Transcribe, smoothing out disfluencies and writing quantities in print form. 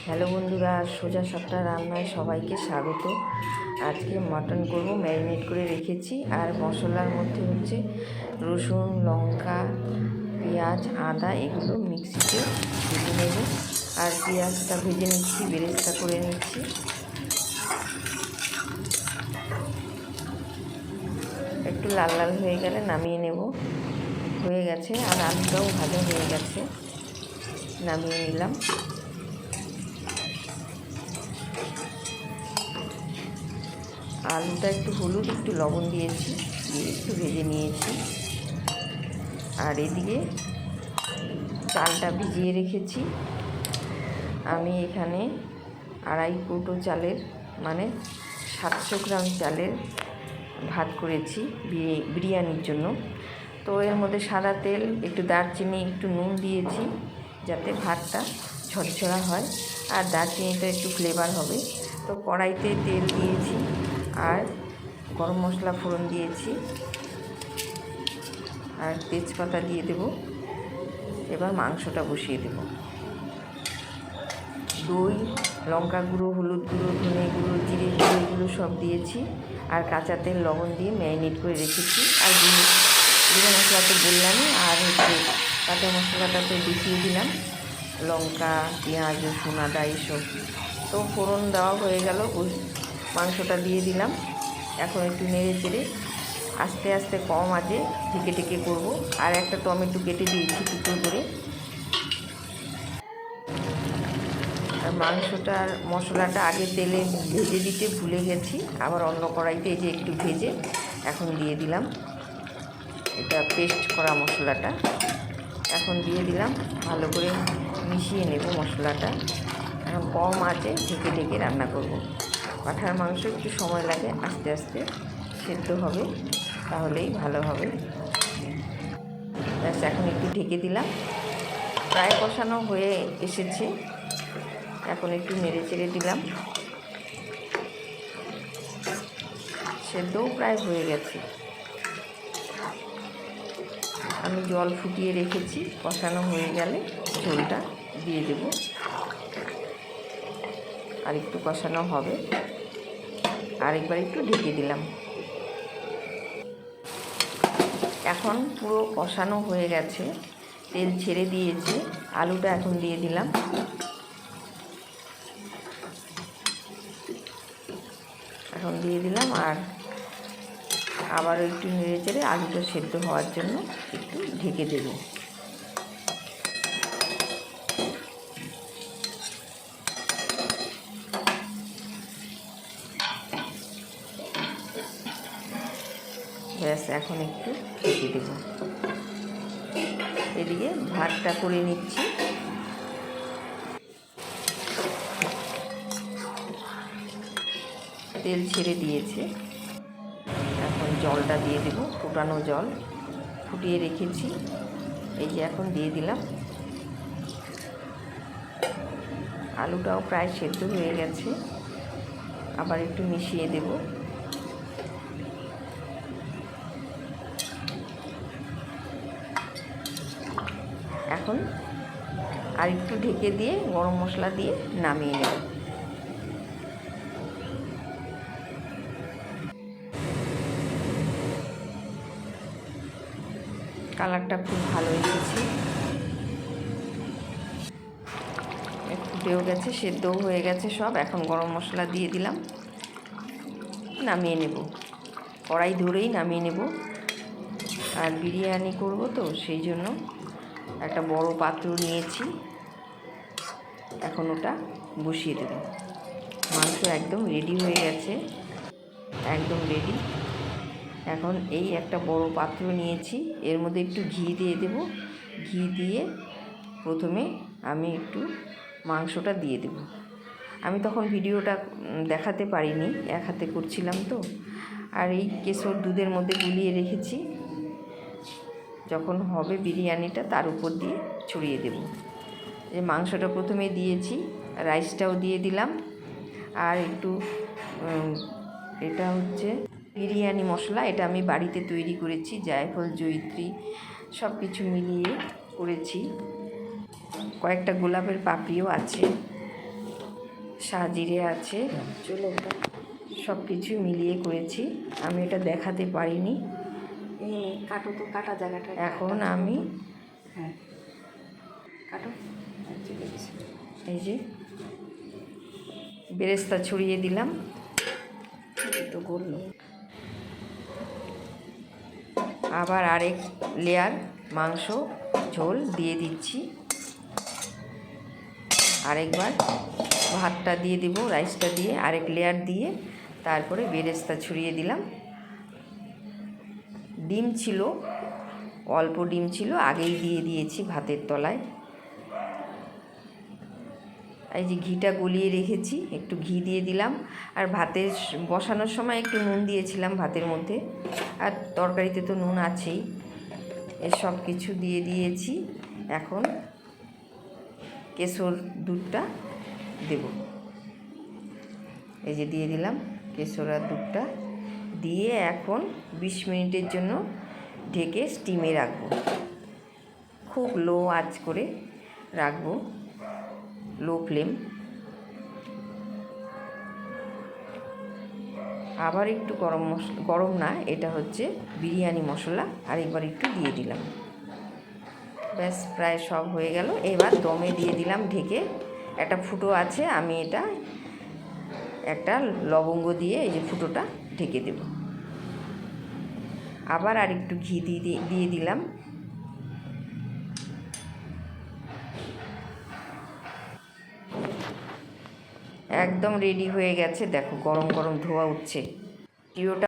Hello বন্ধুরা, সোজা সাপটা রান্নায় সবাইকে স্বাগত। আজকে মাটন করব, ম্যারিনেট করে রেখেছি। আর মশলার মধ্যে হচ্ছে রসুন, লঙ্কা, পেঁয়াজ, আদা, এগুলো মিক্সিতে ভেজে নেব। আর পেঁয়াজটা ভেজে নিচ্ছি, বেরেস্তা করে নিচ্ছি। একটু লাল লাল হয়ে গেলে নামিয়ে নেব। হয়ে গেছে, আর আলুটাও ভাজা হয়ে গেছে, নামিয়ে নিলাম। আলুটা একটু হলুদ, একটু লবণ দিয়েছি, দিয়ে একটু ভেজে নিয়েছি। আর এদিকে চালটা ভিজিয়ে রেখেছি। আমি এখানে 2.5 কৌটো চালের, মানে 700 গ্রাম চালের ভাত করেছি বিরিয়ানির জন্য। তো এর মধ্যে সাদা তেল, একটু দারচিনি, একটু নুন দিয়েছি যাতে ভাতটা ঝরঝরা হয়, আর দারচিনিটা একটু ফ্লেভার হবে। তো কড়াইতে তেল দিয়েছি আর গরম মশলা ফোড়ন দিয়েছি আর তেজপাতা দিয়ে দেব। এবার মাংসটা বসিয়ে দেব। দই, লঙ্কা গুঁড়ো, হলুদ গুঁড়ো, ধনে গুঁড়ো, জিরে গুঁড়ো, এগুলো সব দিয়েছি। আর কাঁচা তেল, লবণ দিয়ে ম্যারিনেট করে রেখেছি। আর জিরে মশলা তো বললামই, আর হচ্ছে কাঁচা মশলাটা তো দেখিয়ে দিলাম, লঙ্কা, পেঁয়াজ, রসুন, আদা এইসব। তো ফোড়ন দেওয়া হয়ে গেল, ওই মাংসটা দিয়ে দিলাম। এখন একটু নেড়ে চেড়ে আস্তে আস্তে কম আঁচে ঢেকে ঢেকে করবো। আর একটা টমেটো কেটে দিয়েছি টুকরো করে। আর মাংসটার মশলাটা আগে তেলে ভেজে দিতে ভুলে গেছি, আবার অন্য কড়াইতে এই যে একটু ভেজে এখন দিয়ে দিলাম। এটা পেস্ট করা মশলাটা এখন দিয়ে দিলাম। ভালো করে মিশিয়ে নেব মশলাটা। এখন কম আঁচে ঢেকে ঢেকে রান্না করব। পাঁঠার মাংস একটু সময় লাগে, আস্তে আস্তে সেদ্ধ হবে, তাহলেই ভালো হবে। ব্যাস, এখন একটু ঢেকে দিলাম। প্রায় কষানো হয়ে এসেছে, এখন একটু নেড়ে চেড়ে দিলাম। সেদ্ধও প্রায় হয়ে গেছে। আমি জল ফুটিয়ে রেখেছি, কষানো হয়ে গেলে ঝোলটা দিয়ে দেব। আর একটু কষানো হবে, আরেকবার একটু ঢেকে দিলাম। এখন পুরো কষানো হয়ে গেছে, তেল ছেড়ে দিয়েছে। আলুটা এখন দিয়ে দিলাম। এখন দিয়ে দিলাম, আর আবারও একটু নেড়ে চেড়ে আলুটা সেদ্ধ হওয়ার জন্য একটু ঢেকে দেব। ব্যাস, এখন একটু ঢেকে দেব। এদিকে ভাতটা করে নিচ্ছি। তেল ছেড়ে দিয়েছে, এখন জলটা দিয়ে দেব। ফুটানো জল ফুটিয়ে রেখেছি, এই যে এখন দিয়ে দিলাম। আলুটাও প্রায় সেদ্ধ হয়ে গেছে, আবার একটু মিশিয়ে দেব। এখন আর একটু ঢেকে দিয়ে গরম মশলা দিয়ে নামিয়ে নেব। কালারটা খুব ভালো এসেছে, ফুটেও গেছে, সেদ্ধও হয়ে গেছে সব। এখন গরম মশলা দিয়ে দিলাম, নামিয়ে নেব। কড়াই ধরেই নামিয়ে নেব। আর বিরিয়ানি করব তো সেই জন্য একটা বড় পাত্র নিয়েছি, এখন ওটা বসিয়ে দেব। মাংস একদম রেডি হয়ে গেছে, একদম রেডি। এখন এই একটা বড় পাত্র নিয়েছি, এর মধ্যে একটু ঘি দিয়ে দেব। ঘি দিয়ে প্রথমে আমি একটু মাংসটা দিয়ে দেব। আমি তখন ভিডিওটা দেখাতে পারিনি, এক হাতে করছিলাম তো। আর এই কেশর দুধের মধ্যে গুলিয়ে রেখেছি, যখন হবে বিরিয়ানিটা তার উপর দিয়ে ছড়িয়ে দেব। এই মাংসটা প্রথমে দিয়েছি, রাইসটাও দিয়ে দিলাম। আর একটু এটা হচ্ছে বিরিয়ানি মশলা, এটা আমি বাড়িতে তৈরি করেছি, জায়ফল, জয়িত্রী সব কিছু মিলিয়ে করেছি। কয়েকটা গোলাপের পাপড়িও আছে। সাজিরে আছে, চলো সব কিছু মিলিয়ে করেছি। আমি এটা দেখাতে পারিনি। কাটো তো, কাটা জায়গাটা এখন আমি হ্যাঁ কাটো। চলে গেছে। এই যে বেরেস্তা ছড়িয়ে দিলাম। তো গোল আবার আরেক লেয়ার মাংস ঝোল দিয়ে দিচ্ছি। আরেকবার ভাতটা দিয়ে দিব, রাইসটা দিয়ে আরেক লেয়ার দিয়ে তারপরে বেরেস্তা ছড়িয়ে দিলাম। ডিম ছিল, অল্প ডিম ছিল, আগেই দিয়ে দিয়েছি ভাতের তলায়। এই যে ঘিটা গলিয়ে রেখেছি, একটু ঘি দিয়ে দিলাম। আর ভাতের বসানোর সময় একটু নুন দিয়েছিলাম ভাতের মধ্যে, আর তরকারিতে তো নুন আছেই। এ সব কিছু দিয়ে দিয়েছি। এখন কেশর দুধটা দেব। এই যে দিয়ে দিলাম কেশর আর দুধটা দিয়ে এখন 20 মিনিটের জন্য ঢেকে স্টিমে রাখবো। খুব লো আঁচ করে রাখবো, লো ফ্লেম। আবার একটু গরম না, এটা হচ্ছে বিরিয়ানি মশলা, আরেকবার একটু দিয়ে দিলাম। ব্যাস প্রায় সব হয়ে গেল। এবার দমে দিয়ে দিলাম ঢেকে। একটা ফুটো আছে, আমি এটা একটা লবঙ্গ দিয়ে এই যে ফুটোটা ঢেকে দেব। আবার আর একটু ঘি দিয়ে দিলাম। একদম রেডি হয়ে গেছে। দেখো গরম গরম ধোয়া উঠছে। ভিডিওটা